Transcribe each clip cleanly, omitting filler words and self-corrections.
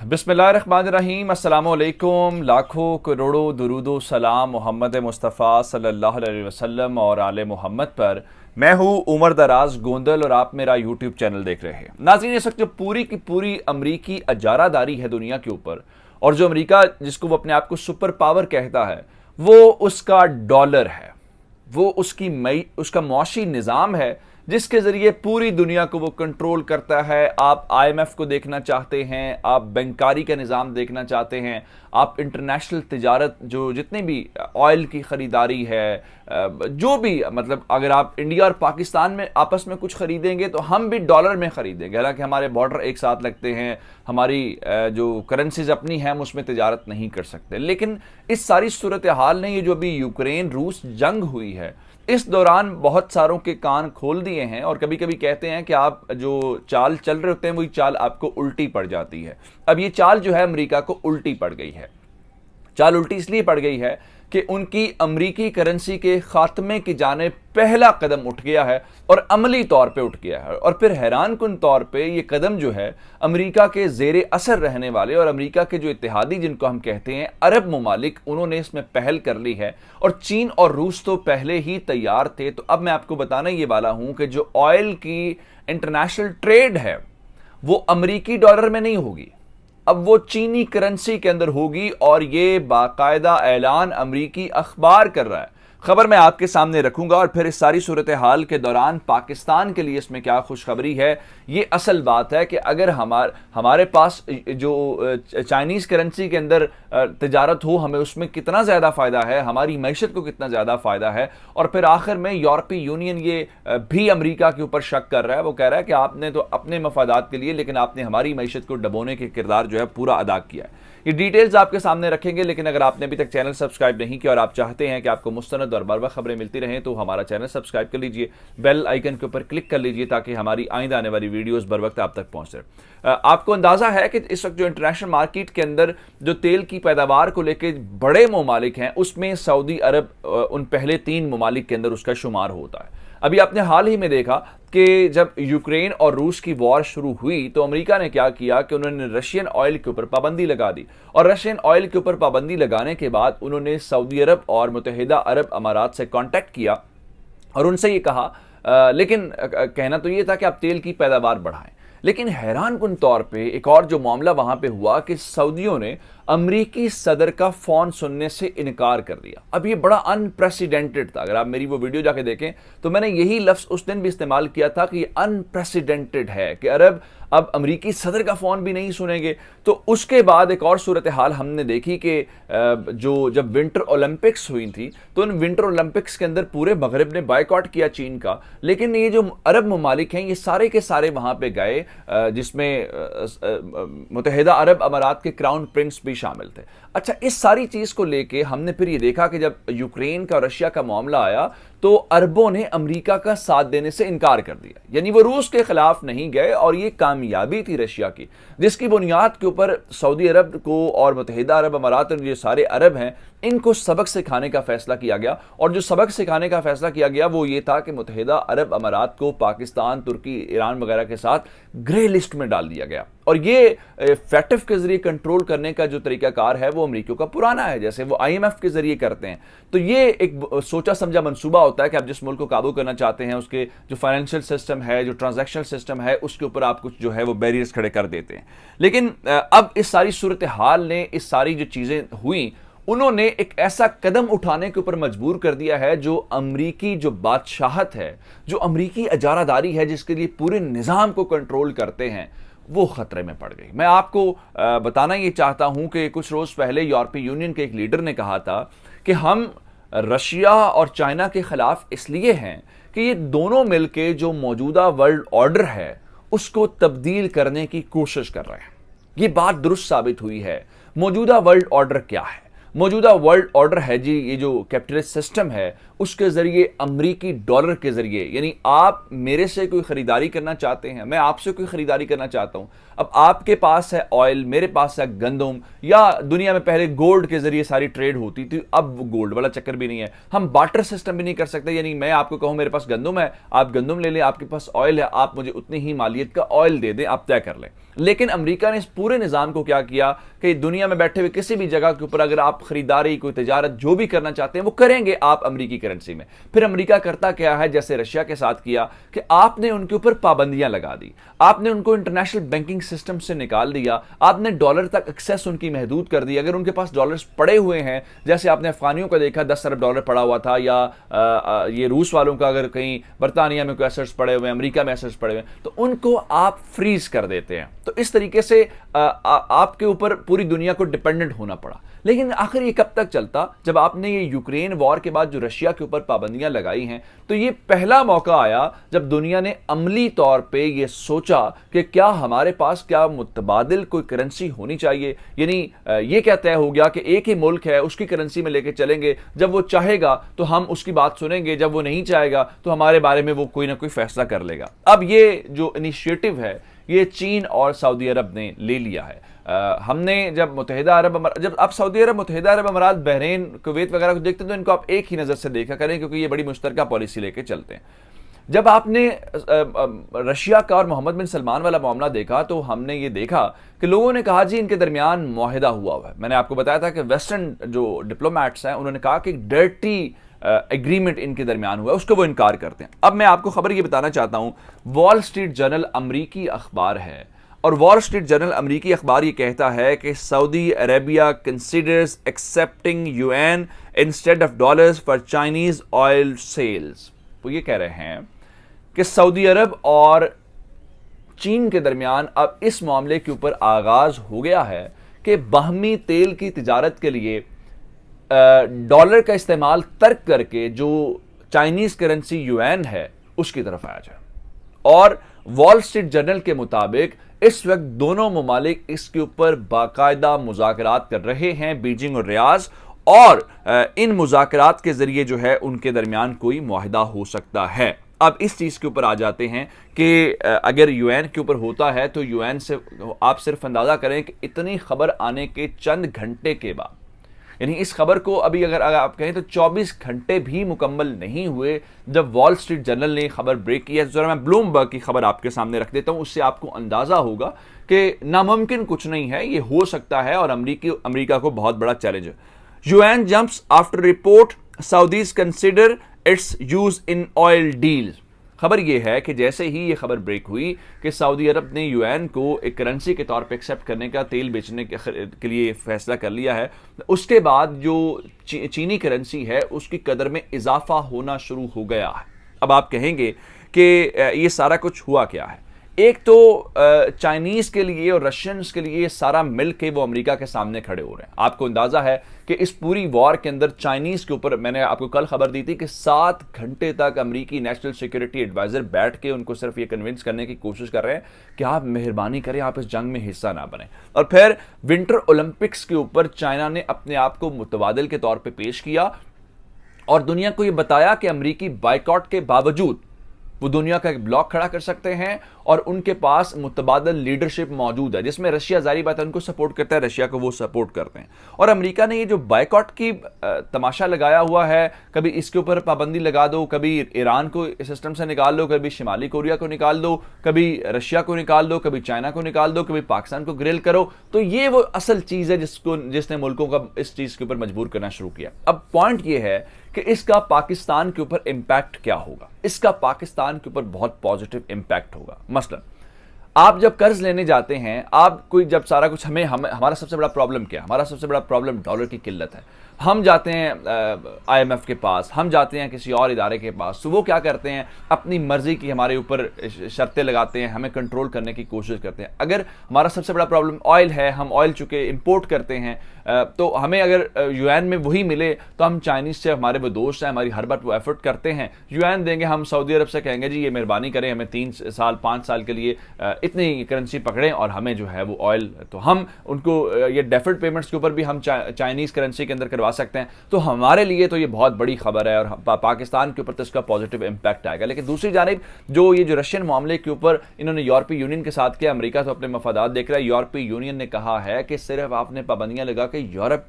बिस्मिल्लाहिर्रहमानिर्रहीम, अस्सलामुअलैकुम। लाखों करोड़ों दुरूदो सलाम मोहम्मद मुस्तफ़ा सल्लल्लाहु अलैहि वसल्लम और आले मोहम्मद पर। मैं हूँ उमर दराज गोंदल और आप मेरा यूट्यूब चैनल देख रहे हैं। नाज़रीन, इस वक्त जो पूरी की पूरी अमरीकी अजारादारी है दुनिया के ऊपर, और जो अमरीका जिसको वो अपने आप को सुपर पावर कहता है, वो उसका डॉलर है, वो उसका मुआशी निज़ाम है जिसके ज़रिए पूरी दुनिया को वो कंट्रोल करता है। आप आईएमएफ को देखना चाहते हैं, आप बैंकारी का निज़ाम देखना चाहते हैं, आप इंटरनेशनल तिजारत, जो जितने भी ऑयल की ख़रीदारी है, जो भी मतलब अगर आप इंडिया और पाकिस्तान में आपस में कुछ ख़रीदेंगे तो हम भी डॉलर में ख़रीदेंगे। हालांकि हमारे बॉर्डर एक साथ लगते हैं, हमारी जो करेंसीज अपनी हैं हम उसमें तिजारत नहीं कर सकते। लेकिन इस सारी सूरत हाल ने, ये जो भी यूक्रेन रूस जंग हुई है, इस दौरान बहुत सारों के कान खोल दिए हैं। और कभी कभी कहते हैं कि आप जो चाल चल रहे होते हैं वही चाल आपको उल्टी पड़ जाती है। अब ये चाल जो है अमेरिका को उल्टी पड़ गई है। चाल उल्टी इसलिए पड़ गई है कि उनकी अमरीकी करेंसी के खात्मे की जाने पहला कदम उठ गया है, और अमली तौर पे उठ गया है। और फिर हैरान कुन तौर पे ये कदम जो है अमरीका के जेरे असर रहने वाले और अमरीका के जो इत्तेहादी जिनको हम कहते हैं अरब ममालिक, उन्होंने इसमें पहल कर ली है। और चीन और रूस तो पहले ही तैयार थे। तो अब मैं आपको बताने ये वाला हूं कि जो ऑयल की इंटरनेशनल ट्रेड है वो अमरीकी डॉलर में नहीं होगी, अब वो चीनी करेंसी के अंदर होगी। और ये बाकायदा ऐलान अमरीकी अखबार कर रहा है। खबर मैं आपके सामने रखूंगा, और फिर इस सारी सूरत हाल के दौरान पाकिस्तान के लिए इसमें क्या खुशखबरी है। ये असल बात है कि अगर हमारे पास जो चाइनीज़ करेंसी के अंदर तिजारत हो, हमें उसमें कितना ज़्यादा फ़ायदा है, हमारी मैशत को कितना ज़्यादा फ़ायदा है। और फिर आखिर में यूरोपीय यूनियन ये भी अमरीका के ऊपर शक कर रहा है। वो कह रहा है कि आपने तो अपने मफादात के लिए, लेकिन आपने हमारी मैशत को डबोने के किरदार जो है पूरा अदा किया है। ये डिटेल्स आपके सामने रखेंगे। लेकिन अगर आपने अभी तक चैनल सब्सक्राइब नहीं किया और आप चाहते हैं कि आपको मुस्तनद और बार बार खबरें मिलती रहें, तो हमारा चैनल सब्सक्राइब कर लीजिए, बेल आइकन के ऊपर क्लिक कर लीजिए, ताकि हमारी आइंदा आने वाली वीडियोस बर वक्त आप तक पहुंच रहे। आपको अंदाजा है कि इस वक्त जो इंटरनेशनल मार्केट के अंदर जो तेल की पैदावार को लेकर बड़े ममालिक हैं, उसमें सऊदी अरब उन पहले 3 ममालिक के अंदर उसका शुमार होता है। अभी आपने हाल ही में देखा कि जब यूक्रेन और रूस की वॉर शुरू हुई तो अमेरिका ने क्या किया कि उन्होंने रशियन ऑयल के ऊपर पाबंदी लगा दी। और रशियन ऑयल के ऊपर पाबंदी लगाने के बाद उन्होंने सऊदी अरब और मुत्तहिदा अरब अमारात से कांटेक्ट किया और उनसे ये कहा, लेकिन कहना तो ये था कि आप तेल की पैदावार बढ़ाएं। लेकिन हैरान कुन तौर पे एक और जो मामला वहां पे हुआ कि सऊदियों ने अमरीकी सदर का फोन सुनने से इनकार कर दिया। अब ये बड़ा अनप्रेसिडेंटेड था। अगर आप मेरी वो वीडियो जाके देखें तो मैंने यही लफ्ज उस दिन भी इस्तेमाल किया था कि ये अनप्रेसिडेंटेड है कि अरब अब अमरीकी सदर का फोन भी नहीं सुनेंगे। तो उसके बाद एक और सूरत हाल हमने देखी कि जो जब विंटर ओलंपिक्स हुई थी तो उन विंटर ओलंपिक्स के अंदर पूरे मगरब ने बायकॉट किया चीन का। लेकिन ये जो अरब ममालिक हैं ये सारे के सारे वहां पे गए, जिसमें मुत्तहिदा अरब अमारात के क्राउन प्रिंस भी शामिल थे। अच्छा, इस सारी चीज को लेके हमने फिर ये देखा कि जब यूक्रेन का रशिया का मामला आया तो अरबों ने अमेरिका का साथ देने से इनकार कर दिया। यानी वो रूस के खिलाफ नहीं गए, और ये कामयाबी थी रशिया की, जिसकी बुनियाद के ऊपर सऊदी अरब को और मुत्तहिदा अरब अमारात जो सारे अरब हैं इनको सबक सिखाने का फैसला किया गया। और जो सबक सिखाने का फैसला किया गया वो ये था कि मुत्तहिदा अरब अमारात को पाकिस्तान, तुर्की, ईरान वगैरह के साथ ग्रे लिस्ट में डाल दिया गया। और ये फैटिफ के जरिए कंट्रोल करने का जो तरीकाकार है वो अमरीकियों का पुराना है, जैसे वो आईएमएफ के जरिए करते हैं। तो ये एक सोचा समझा मंसूबा होता है कि आप जिस मुल्क को काबू करना चाहते हैं उसके जो फाइनेंशियल सिस्टम है, जो ट्रांजैक्शनल सिस्टम है, उसके ऊपर आप कुछ जो है वो बैरियर्स खड़े कर देते हैं। लेकिन अब इस सारी सूरत हाल ने, इस सारी जो चीजें हुई, उन्होंने एक ऐसा कदम उठाने के ऊपर मजबूर कर दिया है जो अमरीकी जो बादशाहत है, जो अमरीकी अजारादारी है, जिसके लिए पूरे निज़ाम को कंट्रोल करते हैं, वो खतरे में पड़ गई। मैं आपको बताना ये चाहता हूं कि कुछ रोज पहले यूरोपीय यूनियन के एक लीडर ने कहा था कि हम रशिया और चाइना के खिलाफ इसलिए हैं कि ये दोनों मिलकर जो मौजूदा वर्ल्ड ऑर्डर है उसको तब्दील करने की कोशिश कर रहे हैं। ये बात दुरुस्त साबित हुई है। मौजूदा वर्ल्ड ऑर्डर क्या है? मौजूदा वर्ल्ड ऑर्डर है जी, ये जो कैपिटलिस्ट सिस्टम है उसके जरिए अमरीकी डॉलर के जरिए, यानी आप मेरे से कोई खरीदारी करना चाहते हैं, मैं आपसे कोई खरीदारी करना चाहता हूं। अब आपके पास है ऑयल, मेरे पास है गंदम, या दुनिया में पहले गोल्ड के जरिए सारी ट्रेड होती थी, अब गोल्ड वाला चक्कर भी नहीं है। हम बार्टर सिस्टम भी नहीं कर सकते, यानी मैं आपको कहूं मेरे पास गंदम है, आप गंदम ले लें, आपके पास ऑयल है, आप मुझे उतनी ही मालियत का ऑयल दे दें, आप तय कर लें। लेकिन अमेरिका ने इस पूरे निज़ाम को क्या किया कि दुनिया में बैठे हुए किसी भी जगह के ऊपर अगर आप खरीदारी, कोई तिजारत जो भी करना चाहते हैं वो करेंगे आप अमेरिकी करेंसी में। फिर अमेरिका करता क्या है, जैसे रशिया के साथ किया कि आपने उनके ऊपर पाबंदियां लगा दी, आपने उनको इंटरनेशनल बैंकिंग सिस्टम से निकाल दिया, आपने डॉलर तक एक्सेस उनकी महदूद कर दी। अगर उनके पास डॉलर्स पड़े हुए हैं, जैसे आपने अफगानियों का देखा 10 अरब डॉलर पड़ा हुआ था, या ये रूस वालों का अगर कहीं बरतानिया में कोई एसेट्स पड़े हुए हैं, अमेरिका में एसेट्स पड़े हुए हैं, तो उनको आप फ्रीज कर देते हैं। तो इस तरीके से आपके ऊपर पूरी दुनिया को डिपेंडेंट होना पड़ा। लेकिन आखिर ये कब तक चलता? जब आपने ये यूक्रेन वॉर के बाद जो रशिया के ऊपर पाबंदियां लगाई हैं, तो ये पहला मौका आया जब दुनिया ने अमली तौर पे ये सोचा कि क्या हमारे पास क्या मुतबादिल कोई करेंसी होनी चाहिए। यानी ये क्या तय हो गया कि एक ही मुल्क है, उसकी करेंसी में लेके चलेंगे, जब वो चाहेगा तो हम उसकी बात सुनेंगे, जब वो नहीं चाहेगा तो हमारे बारे में वो कोई ना कोई फैसला कर लेगा। अब ये जो इनिशिएटिव है ये चीन और सऊदी अरब ने ले लिया है। हमने जब आप सऊदी अरब, मुत्तहिदा अरब अमारात, बहरीन, कुवैत वगैरह को देखते हैं तो इनको आप एक ही नज़र से देखा करें, क्योंकि ये बड़ी मुश्तरका पॉलिसी लेके चलते हैं। जब आपने रशिया का और मोहम्मद बिन सलमान वाला मामला देखा तो हमने ये देखा कि लोगों ने कहा जी इनके दरमियान मुआहिदा हुआ है। मैंने आपको बताया था कि वेस्टर्न जो डिप्लोमैट्स हैं उन्होंने कहा कि डर्टी एग्रीमेंट इनके दरमियान हुआ है, उसको वो इनकार करते हैं। अब मैं आपको खबर ये बताना चाहता हूं, वॉल स्ट्रीट जर्नल अमरीकी अखबार है, और वॉल स्ट्रीट जर्नल अमरीकी अखबार ये कहता है कि Saudi Arabia considers accepting yuan instead of dollars for Chinese oil sales. वो ये कह रहे हैं कि सऊदी अरब और चीन के दरमियान अब इस मामले के ऊपर आगाज हो गया है कि बाहमी तेल की तिजारत के लिए डॉलर का इस्तेमाल तर्क करके जो चाइनीज करेंसी युआन है उसकी तरफ आया जाए। और वॉल स्ट्रीट जर्नल के मुताबिक इस वक्त दोनों ममालिक इसके ऊपर बाकायदा मुज़ाकरात कर रहे हैं, बीजिंग और रियाज, और इन मुज़ाकरात के जरिए जो है उनके दरमियान कोई मुआहिदा हो सकता है। अब इस चीज़ के ऊपर आ जाते हैं कि अगर यूएन के ऊपर होता है तो यूएन से आप सिर्फ अंदाज़ा करें कि इतनी खबर आने के चंद घंटे के बाद, यानी इस खबर को अभी अगर आप कहें तो 24 घंटे भी मुकम्मल नहीं हुए जब वॉल स्ट्रीट जर्नल ने खबर ब्रेक की है। जरा मैं ब्लूमबर्ग की खबर आपके सामने रख देता हूं, उससे आपको अंदाजा होगा कि नामुमकिन कुछ नहीं है, ये हो सकता है और अमेरिका को बहुत बड़ा चैलेंज है। UN jumps after report Saudis consider it's use in oil deal. खबर यह है कि जैसे ही ये खबर ब्रेक हुई कि सऊदी अरब ने यूएन को एक करेंसी के तौर पे एक्सेप्ट करने का, तेल बेचने के लिए फैसला कर लिया है, उसके बाद जो चीनी करेंसी है उसकी कदर में इजाफा होना शुरू हो गया है। अब आप कहेंगे कि ये सारा कुछ हुआ क्या है? एक तो चाइनीज़ के लिए और रशियंस के लिए सारा मिल के वो अमेरिका के सामने खड़े हो रहे हैं। आपको अंदाज़ा है कि इस पूरी वॉर के अंदर चाइनीज़ के ऊपर, मैंने आपको कल खबर दी थी कि 7 घंटे तक अमेरिकी नेशनल सिक्योरिटी एडवाइज़र बैठ के उनको सिर्फ ये कन्विंस करने की कोशिश कर रहे हैं कि आप मेहरबानी करें, आप इस जंग में हिस्सा ना बने। और फिर विंटर ओलंपिक्स के ऊपर चाइना ने अपने आप को मुतबादिल के तौर पर पेश किया और दुनिया को ये बताया कि अमेरिकी बाइकआउट के बावजूद वो दुनिया का एक ब्लॉक खड़ा कर सकते हैं और उनके पास मुतबादल लीडरशिप मौजूद है, जिसमें रशिया जारी बात है उनको सपोर्ट करता है, रशिया को वो सपोर्ट करते हैं। और अमेरिका ने ये जो बाइकआउट की तमाशा लगाया हुआ है, कभी इसके ऊपर पाबंदी लगा दो, कभी ईरान को सिस्टम से निकाल दो, कभी शिमाली कोरिया को निकाल दो, कभी रशिया को निकाल दो, कभी चाइना को निकाल दो, कभी पाकिस्तान को ग्रिल करो, तो ये वो असल चीज़ है जिसने मुल्कों का इस चीज़ के ऊपर मजबूर करना शुरू किया। अब पॉइंट ये है कि इसका पाकिस्तान के ऊपर इंपैक्ट क्या होगा? इसका पाकिस्तान के ऊपर बहुत पॉजिटिव इंपैक्ट होगा। मसलन आप जब कर्ज लेने जाते हैं, आप कोई जब सारा कुछ हमारा सबसे बड़ा प्रॉब्लम क्या है? हमारा सबसे बड़ा प्रॉब्लम डॉलर की किल्लत है। हम जाते हैं IMF के पास, हम जाते हैं किसी और इदारे के पास, तो वो क्या करते हैं, अपनी मर्जी की हमारे ऊपर शर्तें लगाते हैं, हमें कंट्रोल करने की कोशिश करते हैं। अगर हमारा सबसे बड़ा प्रॉब्लम ऑयल है, हम ऑयल चूँकि इंपोर्ट करते हैं, तो हमें अगर यूएन में वही मिले तो हम चाइनीज़ से, हमारे वो दोस्त हैं, हमारी हर बात वो एफर्ट करते हैं, यूएन देंगे, हम सऊदी अरब से कहेंगे जी ये मेहरबानी करें, हमें 3 साल 5 साल के लिए इतनी करेंसी पकड़ें और हमें जो है वो ऑयल, तो हम उनको ये डेफर्ड पेमेंट्स के ऊपर भी हम चाइनीज़ करेंसी के अंदर करवा सकते हैं। तो हमारे लिए तो ये बहुत बड़ी खबर है और पाकिस्तान के ऊपर तो इसका पॉजिटिव इंपैक्ट आएगा। लेकिन दूसरी जानिब जो रशियन मामले के ऊपर इन्होंने यूरोपीय यूनियन के साथ किया, अमेरिका तो अपने मफादात देख रहा है। यूरोपीय यूनियन ने कहा है कि सिर्फ आपने पाबंदियां लगा के कि यूरोप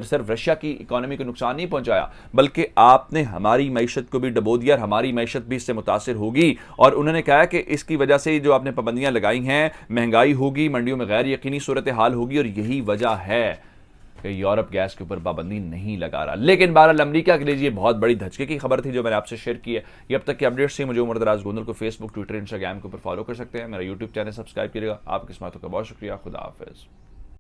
सिर्फ रशिया की इकोनॉमी को नुकसान नहीं पहुंचाया, बल्कि आपने हमारी मैशत को भी डबो दिया और हमारी मैशत भी इससे मुतासिर होगी। और उन्होंने कहा कि इसकी वजह से जो आपने पाबंदियां लगाई हैं, महंगाई होगी, मंडियों में गैर यकीनी सूरत हाल होगी, और यही वजह है कि यूरोप गैस के ऊपर पाबंदी नहीं लगा रहा। लेकिन बहरहाल अमेरिका के लिए ये बहुत बड़ी धचके की खबर थी जो मैंने आपसे शेयर की है। ये अब तक की अपडेट्स थी। मुझे उमर दराज गोंदल को फेसबुक, ट्विटर, इंस्टाग्राम के ऊपर फॉलो कर सकते हैं। मेरा यूट्यूब चैनल सब्सक्राइब करिएगा। आपकी किस्मतों का बहुत शुक्रिया। खुदा हाफिज।